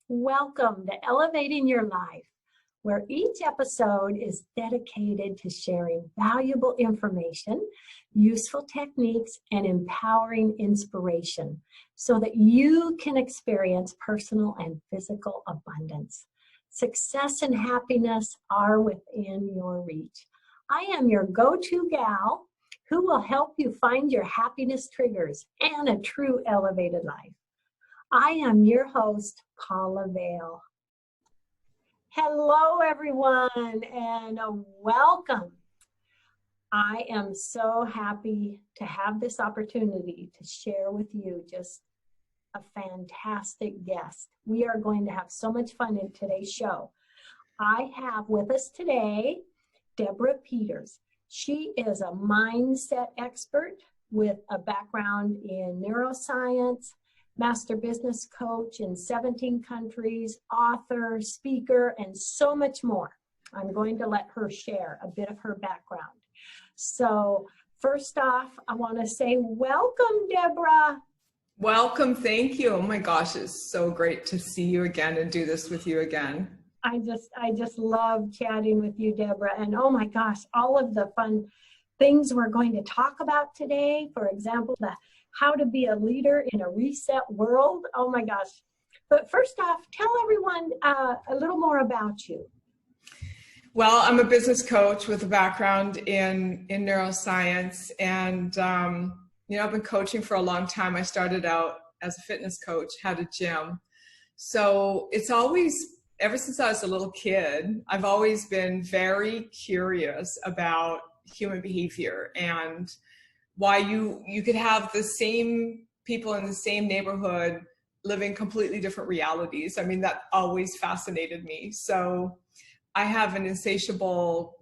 Welcome to Elevating Your Life, where each episode is dedicated to sharing valuable information, useful techniques, and empowering inspiration so that you can experience personal and physical abundance. Success and happiness are within your reach. I am your go-to gal who will help you find your happiness triggers and a true elevated life. I am your host, Paula Vail. Hello, everyone, and welcome. I am so happy to have this opportunity to share with you just a fantastic guest. We are going to have so much fun in today's show. I have with us today Deborah Peters. She is a mindset expert with a background in neuroscience, master business coach in 17 countries, author, speaker, and so much more. I'm going to let her share a bit of her background. So first off, I want to say welcome, Deborah. Welcome. Thank you. Oh my gosh, it's so great to see you again and do this with you again. I just love chatting with you, Deborah. And oh my gosh, all of the fun things we're going to talk about today. For example, how to be a leader in a reset world. Oh my gosh. But first off, tell everyone a little more about you. Well, I'm a business coach with a background in neuroscience. And, I've been coaching for a long time. I started out as a fitness coach, had a gym. So it's always, ever since I was a little kid, I've always been very curious about human behavior and why you could have the same people in the same neighborhood living completely different realities. I mean, that always fascinated me. So I have an insatiable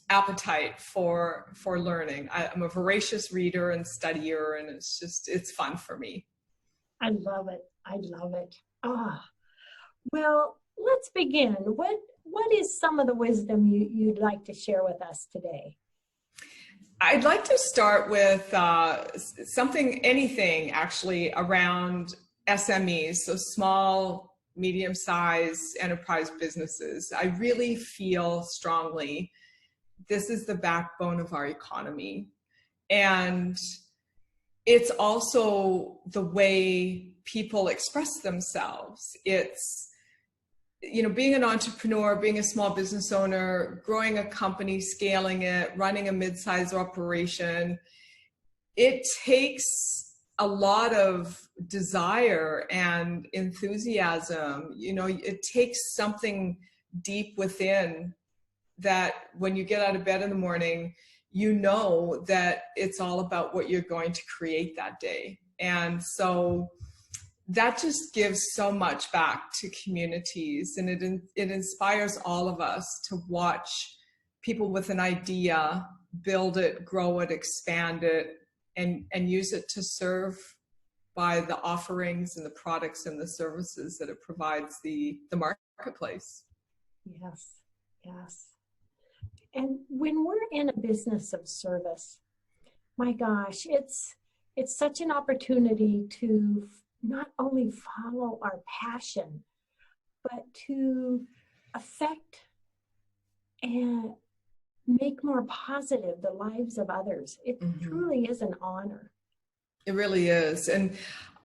appetite for learning. I'm a voracious reader and studier, and it's fun for me. I love it. I love it. Well, let's begin. What is some of the wisdom you'd like to share with us today? I'd like to start with anything actually around SMEs, so small, medium-sized enterprise businesses. I really feel strongly this is the backbone of our economy. And it's also the way people express themselves. It's being an entrepreneur, being a small business owner, growing a company, scaling it, running a mid-sized operation, it takes a lot of desire and enthusiasm. It takes something deep within that when you get out of bed in the morning, you know that it's all about what you're going to create that day. And so that just gives so much back to communities, and it inspires all of us to watch people with an idea, build it, grow it, expand it, and use it to serve by the offerings and the products and the services that it provides the marketplace. Yes, yes. And when we're in a business of service, my gosh, it's such an opportunity to not only follow our passion, but to affect and make more positive the lives of others. It truly is an honor. It really is. And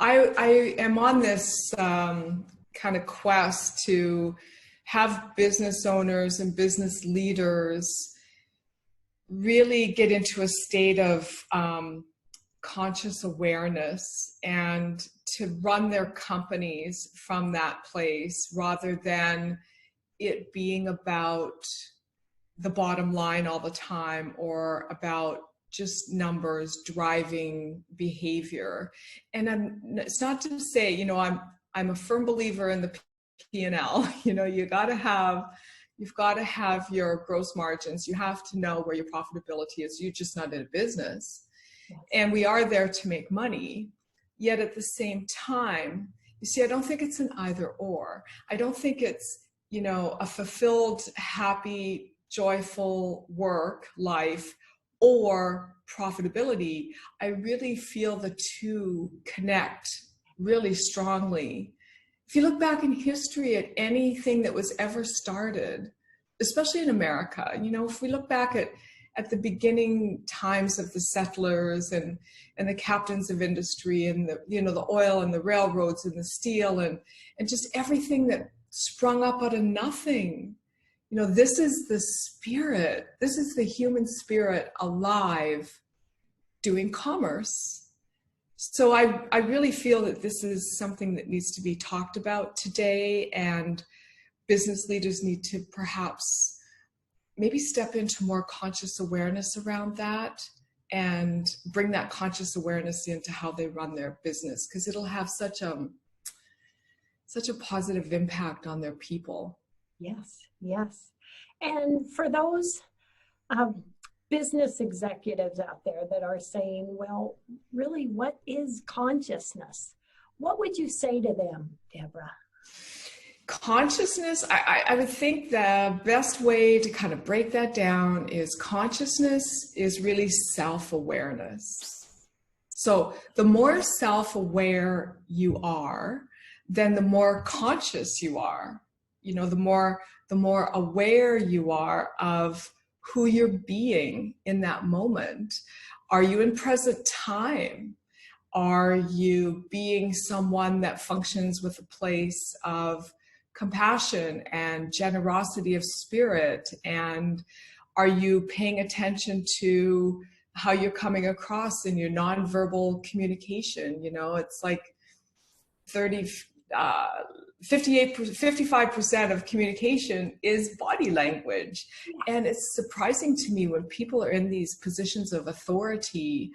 I am on this kind of quest to have business owners and business leaders really get into a state of conscious awareness and to run their companies from that place rather than it being about the bottom line all the time or about just numbers driving behavior. And it's not to say, I'm a firm believer in the P&L. You've got to have your gross margins. You have to know where your profitability is. You're just not in a business. And we are there to make money. Yet at the same time, you see, I don't think it's an either or. I don't think it's, a fulfilled, happy, joyful work life or profitability. I really feel the two connect really strongly. if you look back in history at anything that was ever started, especially in America, if we look back at the beginning times of the settlers and the captains of industry and the oil and the railroads and the steel and just everything that sprung up out of nothing. This is the spirit. This is the human spirit alive doing commerce. So I really feel that this is something that needs to be talked about today, and business leaders need to perhaps maybe step into more conscious awareness around that and bring that conscious awareness into how they run their business, because it'll have such a positive impact on their people. Yes, yes. And for those business executives out there that are saying, well, really, what is consciousness? What would you say to them, Deborah? Consciousness, I would think the best way to kind of break that down is consciousness is really self-awareness. So the more self-aware you are, then the more conscious you are. The more aware you are of who you're being in that moment. Are you in present time? Are you being someone that functions with a place of compassion and generosity of spirit? And are you paying attention to how you're coming across in your nonverbal communication? It's like 55% of communication is body language. And it's surprising to me when people are in these positions of authority,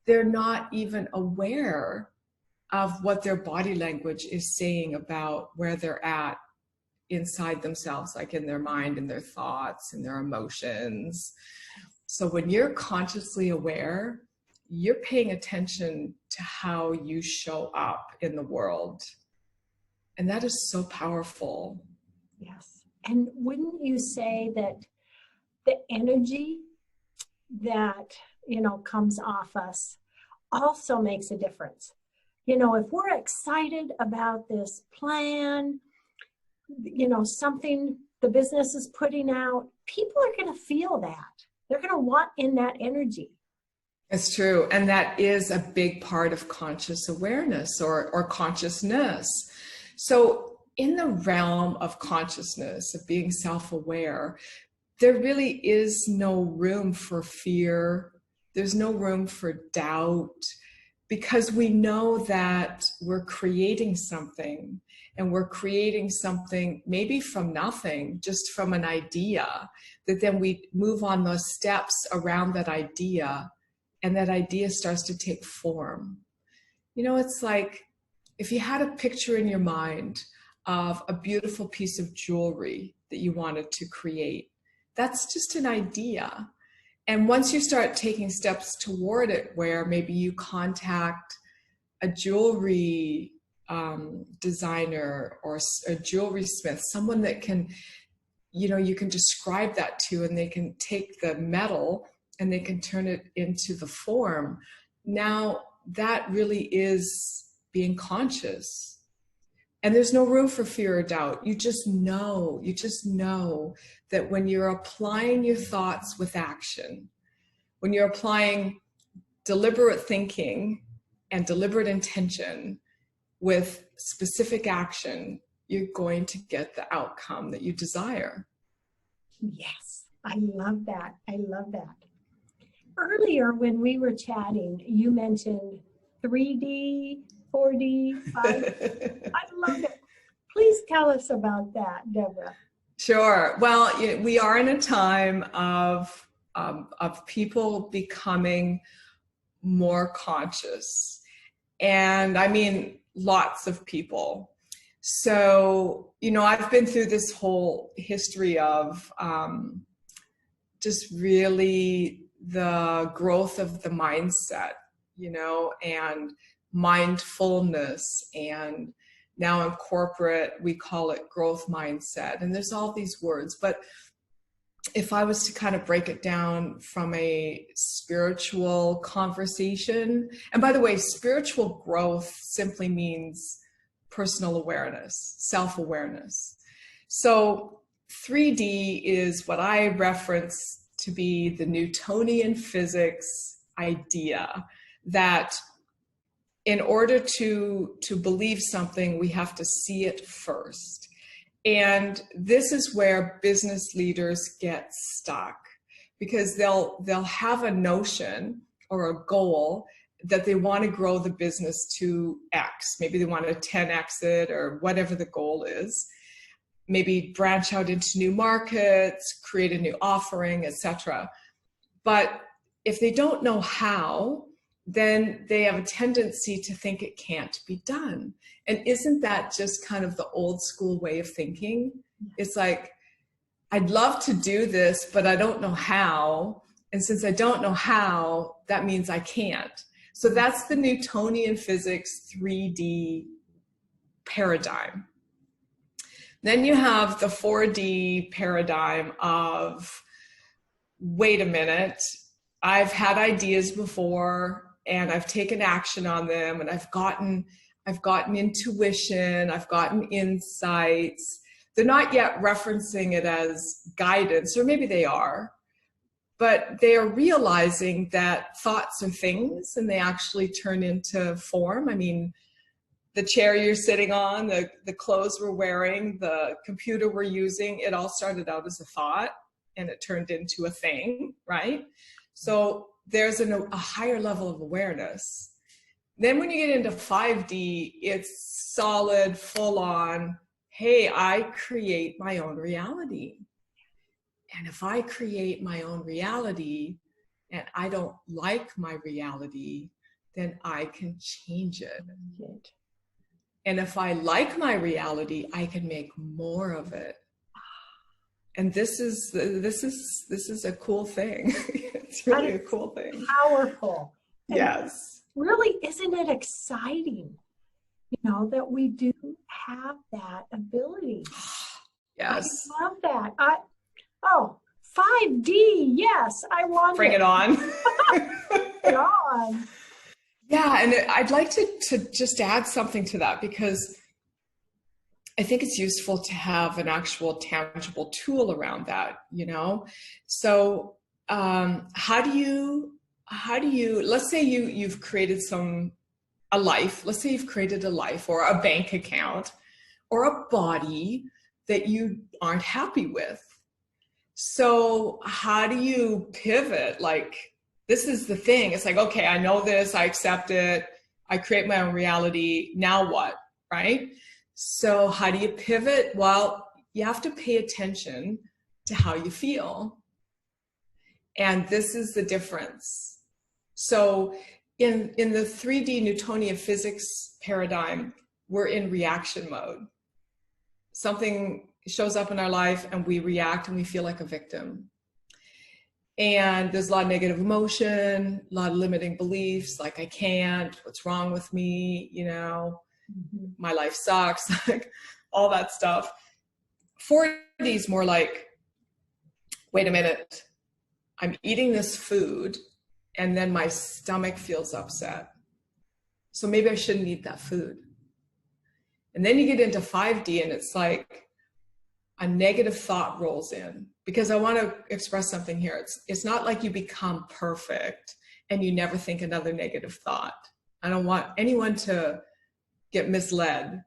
they're not even aware of what their body language is saying about where they're at inside themselves, like in their mind and their thoughts and their emotions. So when you're consciously aware, you're paying attention to how you show up in the world. And that is so powerful. Yes. And wouldn't you say that the energy that, comes off us also makes a difference? If we're excited about this plan, something the business is putting out, people are going to feel that. They're going to want in that energy. It's true. And that is a big part of conscious awareness or consciousness. So in the realm of consciousness, of being self-aware, there really is no room for fear. There's no room for doubt, because we know that we're creating something, and we're creating something maybe from nothing, just from an idea, that then we move on those steps around that idea, and that idea starts to take form. It's like if you had a picture in your mind of a beautiful piece of jewelry that you wanted to create, that's just an idea. And once you start taking steps toward it, where maybe you contact a jewelry designer or a jewelry smith, someone that can, you can describe that to, and they can take the metal and they can turn it into the form. Now that really is being conscious. And there's no room for fear or doubt. You just know that when you're applying your thoughts with action, when you're applying deliberate thinking and deliberate intention with specific action, you're going to get the outcome that you desire. Yes, I love that. I love that. Earlier when we were chatting, you mentioned 3D, 4D, 5D. I love it. Please tell us about that, Deborah. Sure. Well, we are in a time of people becoming more conscious. And I mean, lots of people. So, I've been through this whole history of just really the growth of the mindset, and mindfulness, and now in corporate, we call it growth mindset. And there's all these words, but if I was to kind of break it down from a spiritual conversation, and by the way, spiritual growth simply means personal awareness, self-awareness. So 3D is what I reference to be the Newtonian physics idea that in order to believe something, we have to see it first. And this is where business leaders get stuck, because they'll have a notion or a goal that they want to grow the business to X. Maybe they want to 10X it or whatever the goal is. Maybe branch out into new markets, create a new offering, etc. But if they don't know how, then they have a tendency to think it can't be done. And isn't that just kind of the old school way of thinking? It's like, I'd love to do this, but I don't know how. And since I don't know how, that means I can't. So that's the Newtonian physics 3D paradigm. Then you have the 4D paradigm of, wait a minute, I've had ideas before and I've taken action on them, and I've gotten intuition, I've gotten insights. They're not yet referencing it as guidance, or maybe they are, but they are realizing that thoughts are things and they actually turn into form. I mean, the chair you're sitting on, the clothes we're wearing, the computer we're using, it all started out as a thought and it turned into a thing, right? So there's a higher level of awareness. Then when you get into 5D, it's solid, full on, hey, I create my own reality. And if I create my own reality and I don't like my reality, then I can change it. And if I like my reality, I can make more of it. And this is a cool thing. It's really a cool thing. Powerful. And yes. Really, isn't it exciting, that we do have that ability? Yes. I love that. 5D. Yes, I want Bring it on. Bring it on. Yeah, and I'd like to just add something to that, because I think it's useful to have an actual tangible tool around that, So how do you, let's say you've created a life, let's say you've created a life or a bank account or a body that you aren't happy with. So how do you pivot? Like, this is the thing. It's like, okay, I know this, I accept it, I create my own reality. Now what, right? So how do you pivot? Well, you have to pay attention to how you feel. And this is the difference. So in the 3D Newtonian physics paradigm, we're in reaction mode. Something shows up in our life and we react and we feel like a victim. And there's a lot of negative emotion, a lot of limiting beliefs, like I can't, what's wrong with me, my life sucks, like all that stuff. 4D is more like, wait a minute, I'm eating this food and then my stomach feels upset. So maybe I shouldn't eat that food. And then you get into 5D and it's like a negative thought rolls in, because I want to express something here. It's not like you become perfect and you never think another negative thought. I don't want anyone to get misled.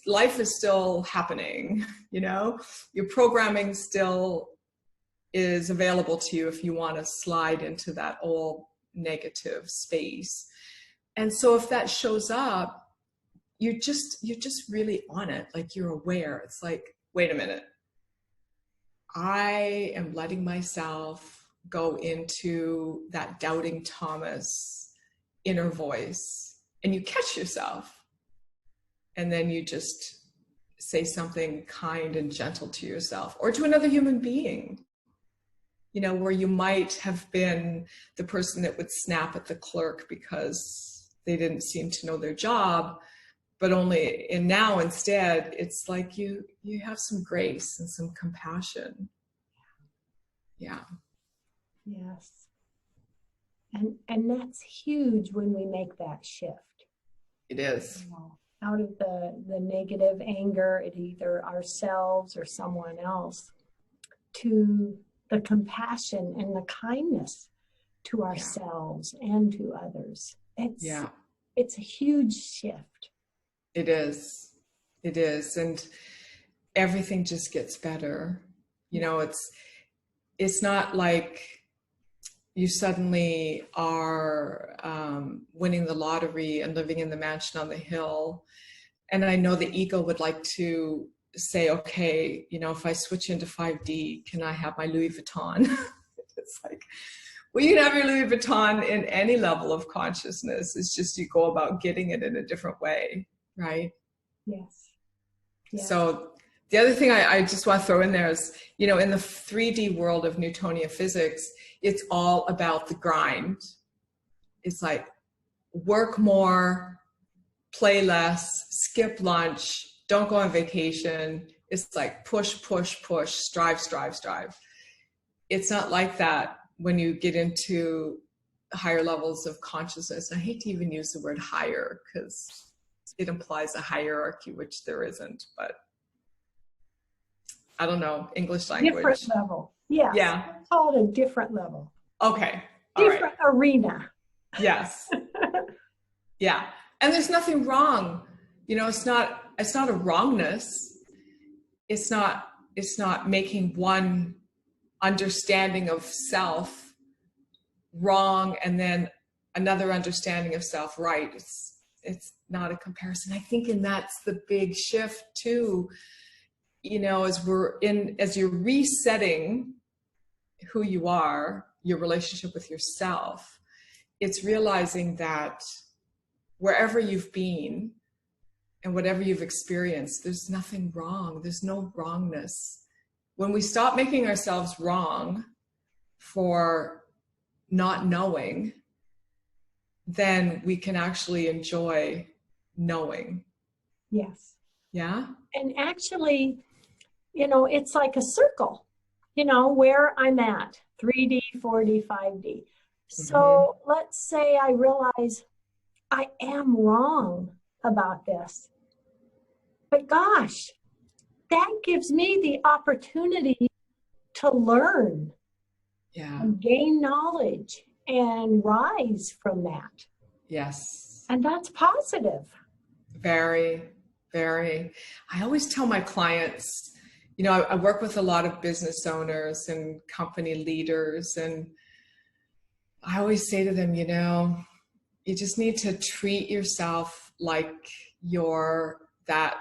Life is still happening, your programming still is available to you if you want to slide into that old negative space. And so if that shows up, you're just really on it. Like, you're aware. It's like, wait a minute. I am letting myself go into that doubting Thomas inner voice, and you catch yourself. And then you just say something kind and gentle to yourself or to another human being, where you might have been the person that would snap at the clerk because they didn't seem to know their job, but now instead, it's like you have some grace and some compassion. Yeah. Yes. And that's huge when we make that shift. It is. out of the negative anger at either ourselves or someone else to the compassion and the kindness to ourselves and to others. It's a huge shift. It is. It is. And everything just gets better. You know, it's not like you suddenly are winning the lottery and living in the mansion on the hill. And I know the ego would like to say, okay, you know, if I switch into 5D, can I have my Louis Vuitton? It's like, well, you can have your Louis Vuitton in any level of consciousness. It's just you go about getting it in a different way, right? Yes. So the other thing I just want to throw in there is, you know, in the 3D world of Newtonian physics, it's all about the grind. It's like work more, play less, skip lunch, don't go on vacation. It's like push, push, push, strive, strive, strive. It's not like that when you get into higher levels of consciousness. I hate to even use the word higher because it implies a hierarchy, which there isn't, but I don't know, English language. Different level. Yes. Yeah. It's called a different level. Okay. Different arena. Yes. Yeah. And there's nothing wrong. You know, it's not a wrongness. It's not making one understanding of self wrong and then another understanding of self right. It's not a comparison. I think, and that's the big shift too. You know, as you're resetting who you are, your relationship with yourself, it's realizing that wherever you've been and whatever you've experienced, there's nothing wrong. There's no wrongness. When we stop making ourselves wrong for not knowing, then we can actually enjoy knowing. Yes. Yeah. And actually, you know, it's like a circle, you know, where I'm at, 3D, 4D, 5D. So let's say I realize I am wrong about this. But gosh, that gives me the opportunity to learn and gain knowledge and rise from that. Yes. And that's positive. Very, very. I always tell my clients, you know, I work with a lot of business owners and company leaders, and I always say to them, you know, you just need to treat yourself like you're that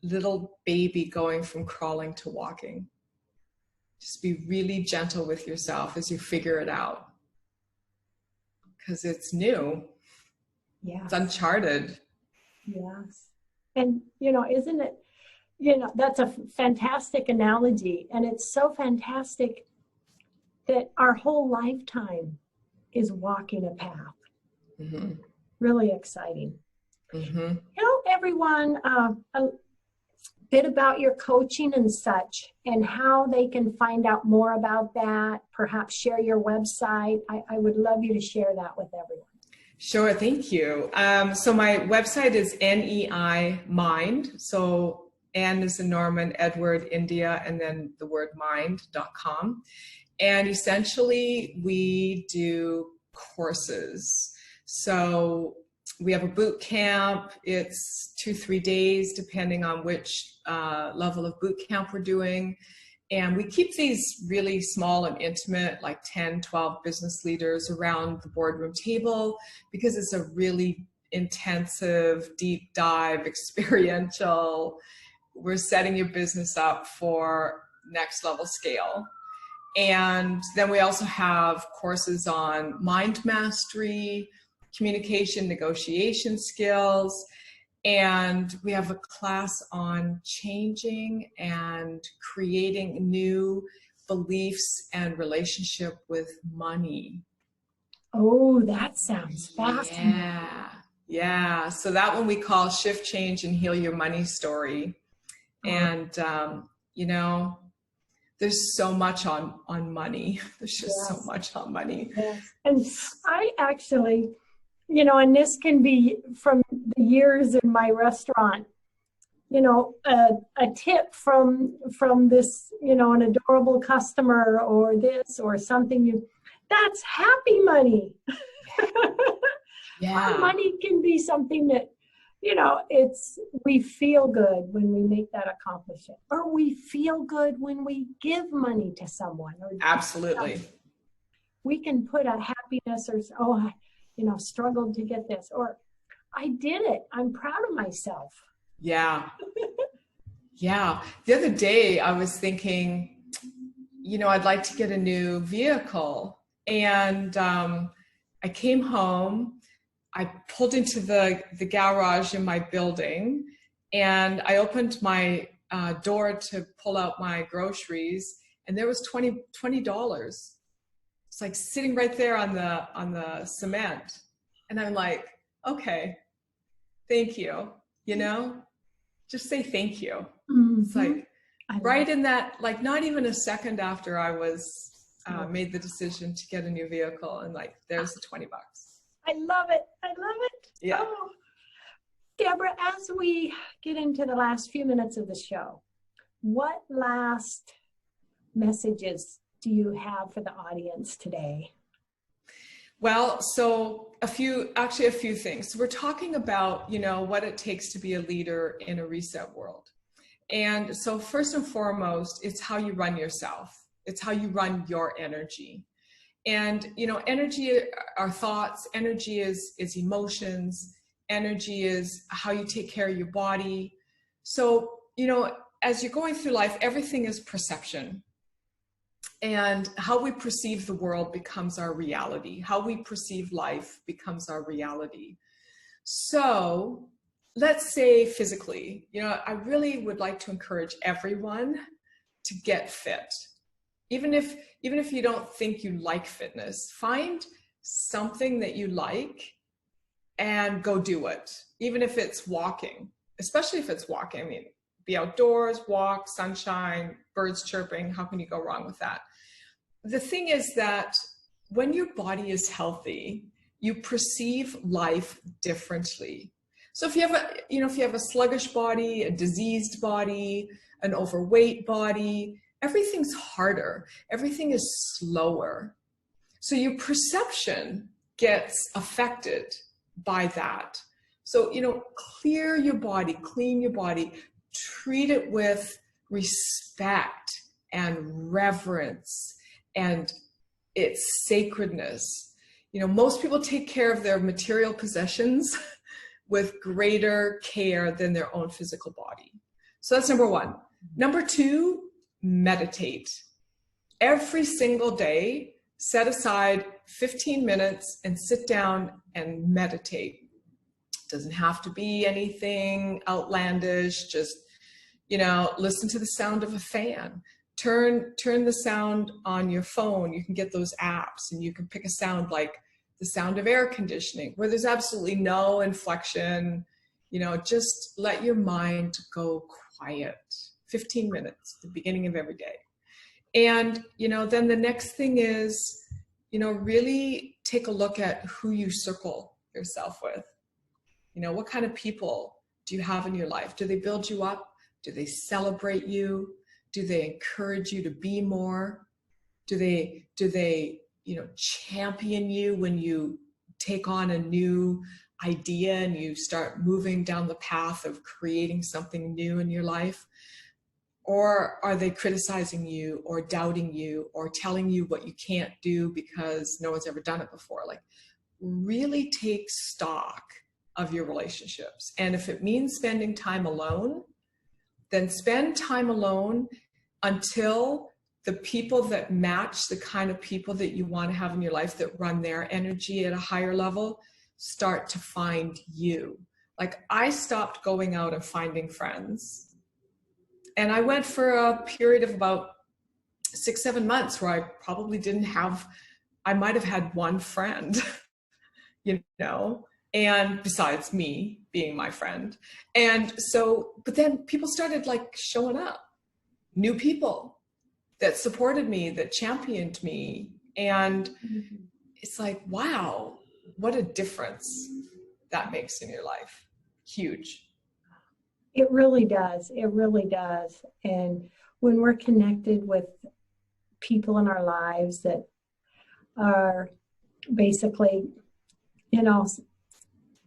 little baby going from crawling to walking. Just be really gentle with yourself as you figure it out. Because it's new. Yes. It's uncharted. Yes. And, you know, isn't it, you know, that's a fantastic analogy. And it's so fantastic that our whole lifetime is walking a path. Mm-hmm. Really exciting. Mm-hmm. Tell everyone a bit about your coaching and such, and how they can find out more about that. Perhaps share your website. I would love you to share that with everyone. Sure, thank you. So my website is NEI Mind. So N is in Norman, Edward, India, and then the word mind.com. And essentially we do courses. So we have a boot camp. It's 2-3 days, depending on which level of boot camp we're doing. And we keep these really small and intimate, like 10, 12 business leaders around the boardroom table, because it's a really intensive, deep dive, experiential. We're setting your business up for next level scale. And then we also have courses on mind mastery, communication, negotiation skills. And we have a class on changing and creating new beliefs and relationship with money. Oh, that sounds fascinating. Yeah. So that one we call Shift, Change, and Heal Your Money Story. And, you know, there's so much on money. There's just so much on money. Yes. And I actually, and this can be from the years in my restaurant, a tip from this, an adorable customer or this or something that's happy money. Yeah. Our money can be something that, we feel good when we make that accomplishment, or we feel good when we give money to someone. Or absolutely. We can put a happiness or, I struggled to get this, or I did it. I'm proud of myself. Yeah. Yeah. The other day I was thinking, I'd like to get a new vehicle. And I came home, I pulled into the garage in my building, and I opened my door to pull out my groceries, and there was $20. It's like sitting right there on the cement. And I'm like, okay, thank you, just say thank you. Mm-hmm. It's like right in that, like not even a second after I was made the decision to get a new vehicle, and like there's the $20. I love it. I love it. Yeah. Oh. Deborah, as we get into the last few minutes of the show, what last messages do you have for the audience today? Well, so a few things. So we're talking about, what it takes to be a leader in a reset world. And so first and foremost, it's how you run yourself. It's how you run your energy. And, energy are thoughts, energy is emotions, energy is how you take care of your body. So, as you're going through life, everything is perception. And how we perceive the world becomes our reality. How we perceive life becomes our reality. So let's say physically, I really would like to encourage everyone to get fit. Even if you don't think you like fitness, find something that you like and go do it. Even if it's walking, especially if it's walking. I mean, be outdoors, walk, sunshine, birds chirping. How can you go wrong with that? The thing is that when your body is healthy, you perceive life differently. So if you have a sluggish body, a diseased body, an overweight body, everything's harder. Everything is slower. So your perception gets affected by that. So, clear your body, clean your body, treat it with respect and reverence and its sacredness. Most people take care of their material possessions with greater care than their own physical body. So that's number one. Number two, meditate. Every single day, set aside 15 minutes and sit down and meditate. It doesn't have to be anything outlandish. Just, listen to the sound of a fan. Turn the sound on your phone. You can get those apps, and you can pick a sound like the sound of air conditioning, where there's absolutely no inflection. Just let your mind go quiet. 15 minutes, the beginning of every day. And, then the next thing is, really take a look at who you circle yourself with. What kind of people do you have in your life? Do they build you up? Do they celebrate you? Do they encourage you to be more? Do they, champion you when you take on a new idea and you start moving down the path of creating something new in your life? Or are they criticizing you or doubting you or telling you what you can't do because no one's ever done it before? Like, really take stock of your relationships. And if it means spending time alone, then spend time alone until the people that match the kind of people that you want to have in your life, that run their energy at a higher level, start to find you. Like, I stopped going out and finding friends. And I went for a period of about 6-7 months where I probably I might have had one friend, and besides me being my friend. And so, but then people started like showing up, new people that supported me, that championed me. And it's like, wow, what a difference that makes in your life. Huge. It really does. It really does. And when we're connected with people in our lives that are basically, you know,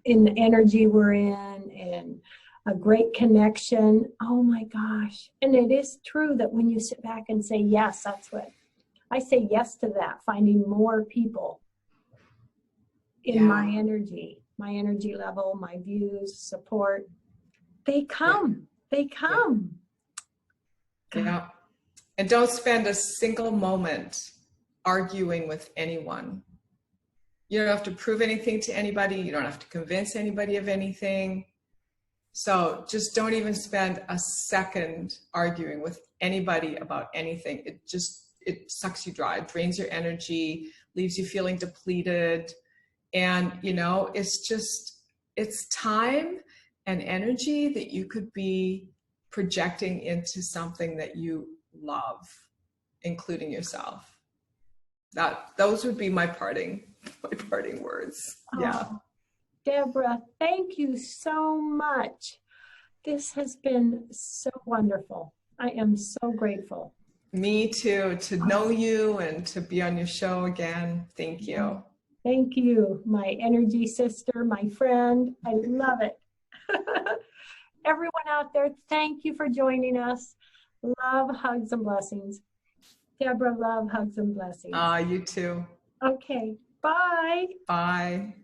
in the energy we're in and a great connection, oh my gosh. And it is true that when you sit back and say, yes, that's what I say yes to, that, finding more people in my energy level, my views, support. They come. They come. Yeah. And don't spend a single moment arguing with anyone. You don't have to prove anything to anybody. You don't have to convince anybody of anything. So just don't even spend a second arguing with anybody about anything. It sucks you dry, drains your energy, leaves you feeling depleted. And, you know, it's time and energy that you could be projecting into something that you love, including yourself. Those would be my parting words. Yeah. Oh, Deborah, thank you so much. This has been so wonderful. I am so grateful. Me too, to know you and to be on your show again. Thank you. Thank you, my energy sister, my friend. I love it. Everyone out there, thank you for joining us. Love, hugs, and blessings. Deborah, love, hugs, and blessings. You too. Okay, bye. Bye.